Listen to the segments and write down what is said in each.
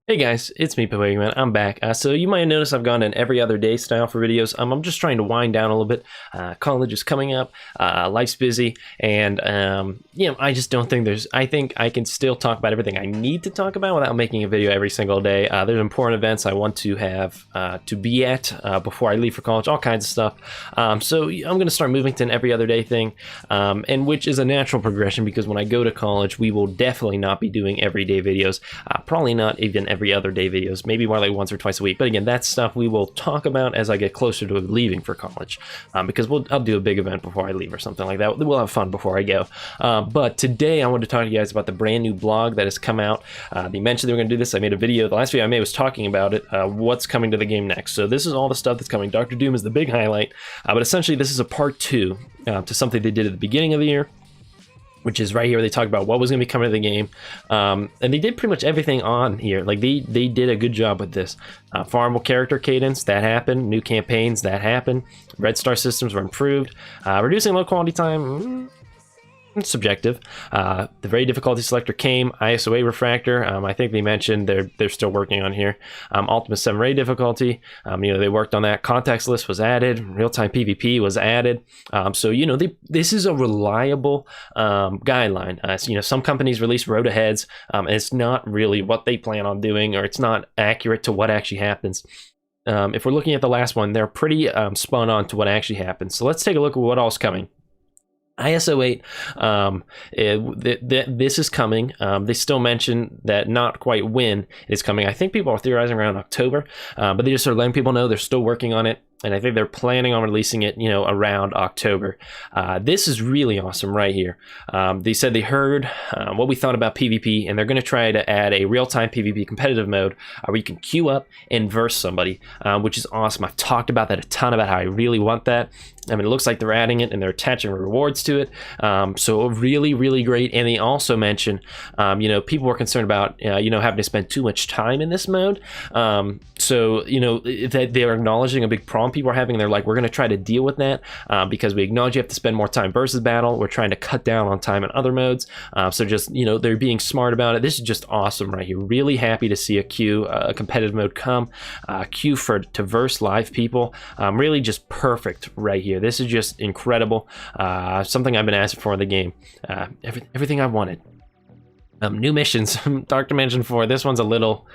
Hey guys, it's me, Joakim. I'm back. So you might notice I've gone in every other day style for videos. I'm just trying to wind down a little bit. College is coming up, life's busy, and I just don't think I think I can still talk about everything I need to talk about without making a video every single day. There's important events I want to have to be at before I leave for college, all kinds of stuff. So I'm going to start moving to an every other day thing, and which is a natural progression because when I go to college, we will definitely not be doing everyday videos. Probably not even every other day videos, maybe more like once or twice a week. But again, that's stuff we will talk about as I get closer to leaving for college, because I'll do a big event before I leave or something like that. We'll have fun before I go. But today I want to talk to you guys about the brand new blog that has come out. They mentioned they were going to do this. I made a video. The last video I made was talking about it, what's coming to the game next. So this is all the stuff that's coming. Dr. Doom is the big highlight, but essentially this is a part 2 to something they did at the beginning of the year, which is right here where they talk about what was going to be coming to the game. And they did pretty much everything on here. Like they did a good job with this. Farmable character cadence, that happened. New campaigns, that happened. Red Star systems were improved. Reducing low quality time, subjective. The very difficulty selector came. ISO 8 refractor, I think they mentioned they're still working on here. Ultimate 7 ray difficulty, they worked on that. Context list was added. Real-time PvP was added. So this is a reliable guideline. Some companies release road aheads, and it's not really what they plan on doing, or it's not accurate to what actually happens. If we're looking at the last one, they're pretty spun on to what actually happens. So let's take a look at what all's coming. ISO 8, this is coming. They still mention that not quite when it is coming. I think people are theorizing around October, but they just sort of letting people know they're still working on it. And I think they're planning on releasing it, around October. This is really awesome right here. They said they heard what we thought about PvP, and they're going to try to add a real-time PvP competitive mode where you can queue up and verse somebody, which is awesome. I've talked about that a ton, about how I really want that. I mean, it looks like they're adding it and they're attaching rewards to it. So really, really great. And they also mention, people were concerned about, having to spend too much time in this mode. So, that they're acknowledging a big problem people are having. They're like, we're going to try to deal with that because we acknowledge you have to spend more time versus battle. We're trying to cut down on time in other modes. So just, they're being smart about it. This is just awesome right here. Really happy to see a competitive mode come. Queue to verse live people. Really just perfect right here. This is just incredible. Something I've been asking for in the game. Everything I wanted. New missions. Dark Dimension 4. This one's a little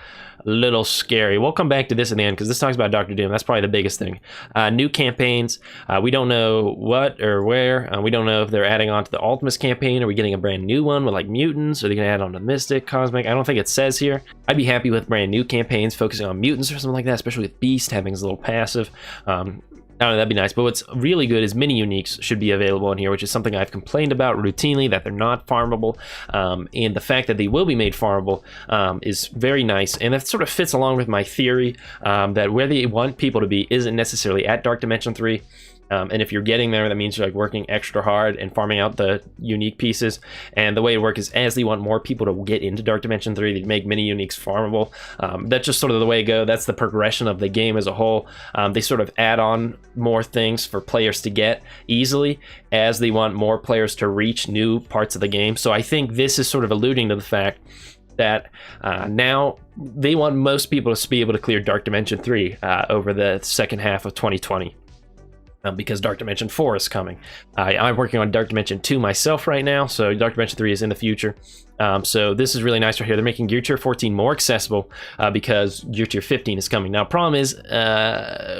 scary. We'll come back to this in the end because this talks about Dr. Doom. That's probably the biggest thing. New campaigns. We don't know what or where. We don't know if they're adding on to the Ultimates campaign. Are we getting a brand new one with like mutants? Are they going to add on to Mystic, Cosmic? I don't think it says here. I'd be happy with brand new campaigns focusing on mutants or something like that, especially with Beast having his little passive. I don't know, that'd be nice. But what's really good is mini uniques should be available in here, which is something I've complained about routinely, that they're not farmable. And the fact that they will be made farmable is very nice. And that sort of fits along with my theory that where they want people to be isn't necessarily at Dark Dimension 3. And if you're getting there, that means you're like working extra hard and farming out the unique pieces. And the way it works is as they want more people to get into Dark Dimension 3, they make mini uniques farmable. That's just sort of the way it goes. That's the progression of the game as a whole. They sort of add on more things for players to get easily as they want more players to reach new parts of the game. So I think this is sort of alluding to the fact that now they want most people to be able to clear Dark Dimension 3 over the second half of 2020. Because Dark Dimension 4 is coming. I'm working on Dark Dimension 2 myself right now, so Dark Dimension 3 is in the future. So this is really nice right here. They're making Gear Tier 14 more accessible because Gear Tier 15 is coming. Now, problem is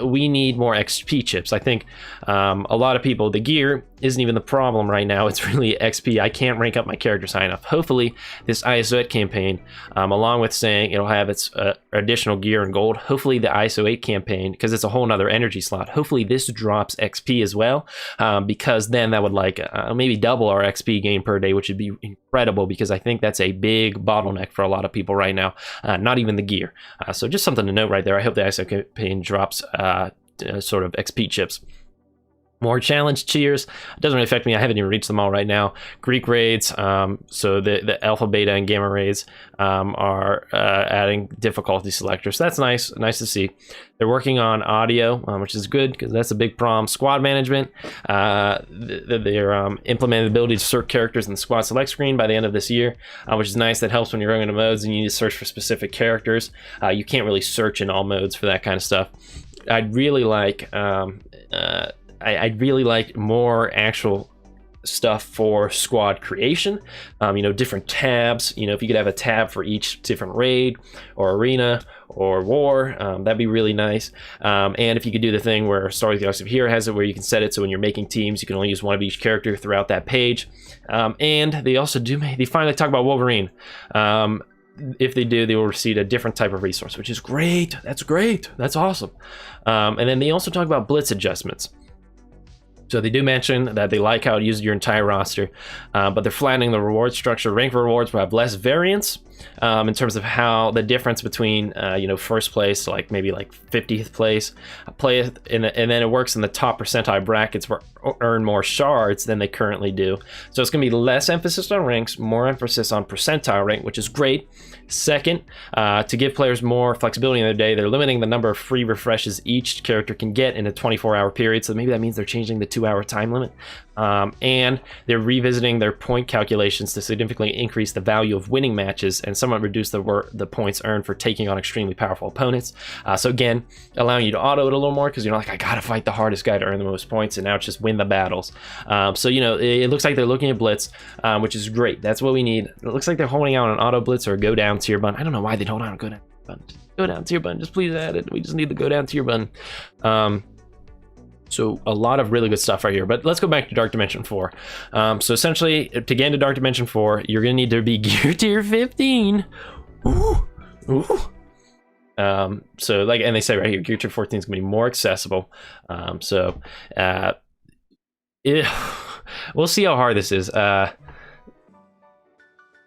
we need more XP chips. I think a lot of people, the gear isn't even the problem right now. It's really XP. I can't rank up my characters high enough. Hopefully, this ISO 8 campaign, along with saying it'll have its additional gear and gold, hopefully the ISO 8 campaign, because it's a whole nother energy slot, hopefully this drops XP as well, because then that would maybe double our XP gain per day, which would be incredible, because I think that's a big bottleneck for a lot of people right now, not even the gear. So just something to note right there. I hope the ISO campaign drops sort of XP chips. More challenge tiers. It doesn't really affect me. I haven't even reached them all right now. Greek raids. So the alpha, beta, and gamma raids are adding difficulty selectors. So that's nice. Nice to see. They're working on audio, which is good because that's a big problem. Squad management. They're implementing the ability to search characters in the squad select screen by the end of this year, which is nice. That helps when you're going into modes and you need to search for specific characters. You can't really search in all modes for that kind of stuff. I'd really like. I'd really like more actual stuff for squad creation. You know, different tabs. You know, if you could have a tab for each different raid or arena or war, that'd be really nice. And if you could do the thing where Star Wars Galaxy of Hero has it, where you can set it so when you're making teams, you can only use one of each character throughout that page. And they also they finally talk about Wolverine. If they do, they will receive a different type of resource, which is great. That's great. That's awesome. And then they also talk about Blitz adjustments. So they do mention that they like how it uses your entire roster, but they're flattening the reward structure. Rank rewards will have less variance in terms of how the difference between you know, first place, like maybe like 50th place, and then it works in the top percentile brackets where earn more shards than they currently do. So it's going to be less emphasis on ranks, more emphasis on percentile rank, which is great. Second, to give players more flexibility in their day, they're limiting the number of free refreshes each character can get in a 24-hour period. So maybe that means they're changing the 2-hour time limit. And they're revisiting their point calculations to significantly increase the value of winning matches and somewhat reduce the points earned for taking on extremely powerful opponents. So again, allowing you to auto it a little more because you're not like, I gotta fight the hardest guy to earn the most points, and now it's just win the battles. So you know, it looks like they're looking at Blitz, which is great. That's what we need. It looks like they're holding out on auto Blitz or go down tier button. I don't know why they don't hold out on go down button. Just go down tier button. Just please add it. We just need the go down tier button. So a lot of really good stuff right here, but let's go back to Dark Dimension 4. So essentially, to get into Dark Dimension 4, you're gonna need to be gear tier 15. Ooh, ooh. So like, and they say right here, gear tier 14 is gonna be more accessible. We'll see how hard this is.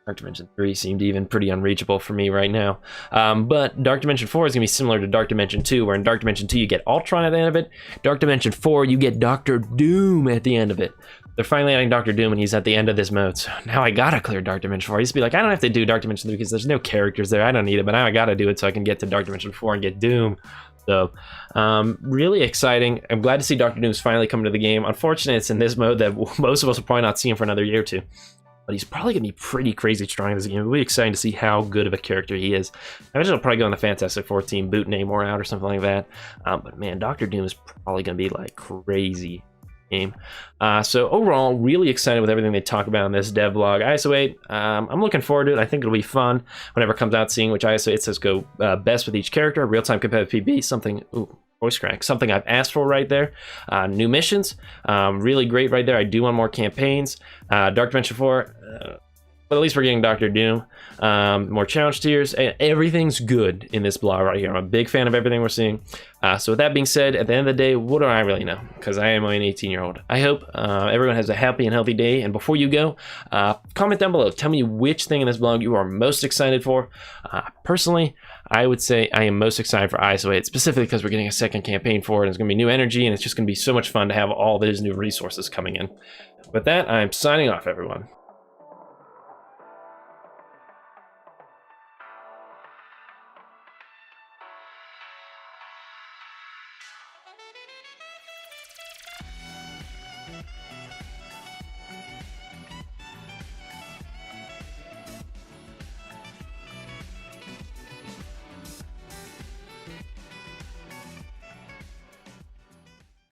Dark Dimension 3 seemed even pretty unreachable for me right now. But Dark Dimension 4 is going to be similar to Dark Dimension 2, where in Dark Dimension 2 you get Ultron at the end of it. Dark Dimension 4, you get Doctor Doom at the end of it. They're finally adding Doctor Doom, and he's at the end of this mode. So now I gotta clear Dark Dimension 4. I used to be like, I don't have to do Dark Dimension 3 because there's no characters there. I don't need it, but now I gotta do it so I can get to Dark Dimension 4 and get Doom. So, really exciting. I'm glad to see Doctor Doom's finally coming to the game. Unfortunately, it's in this mode that most of us will probably not see him for another year or two. But he's probably going to be pretty crazy strong in this game. It'll be exciting to see how good of a character he is. I imagine he'll probably go on the Fantastic Four team, boot Namor out or something like that. But man, Doctor Doom is probably going to be like crazy game. So overall, really excited with everything they talk about in this devlog. ISO 8, I'm looking forward to it. I think it'll be fun whenever it comes out, seeing which ISO 8 says go best with each character. Real-time competitive PB, something... Ooh. Voice crack, something I've asked for right there. New missions, really great right there. I do want more campaigns. Dark Dimension 4, but at least we're getting Doctor Doom. More challenge tiers. Everything's good in this blog right here. I'm a big fan of everything we're seeing. So with that being said, at the end of the day, what do I really know? Because I am only an 18-year-old. I hope everyone has a happy and healthy day. And before you go, comment down below. Tell me which thing in this blog you are most excited for. Personally, I would say I am most excited for ISO 8, specifically because we're getting a second campaign for it. And it's going to be new energy, and it's just going to be so much fun to have all those new resources coming in. With that, I'm signing off, everyone.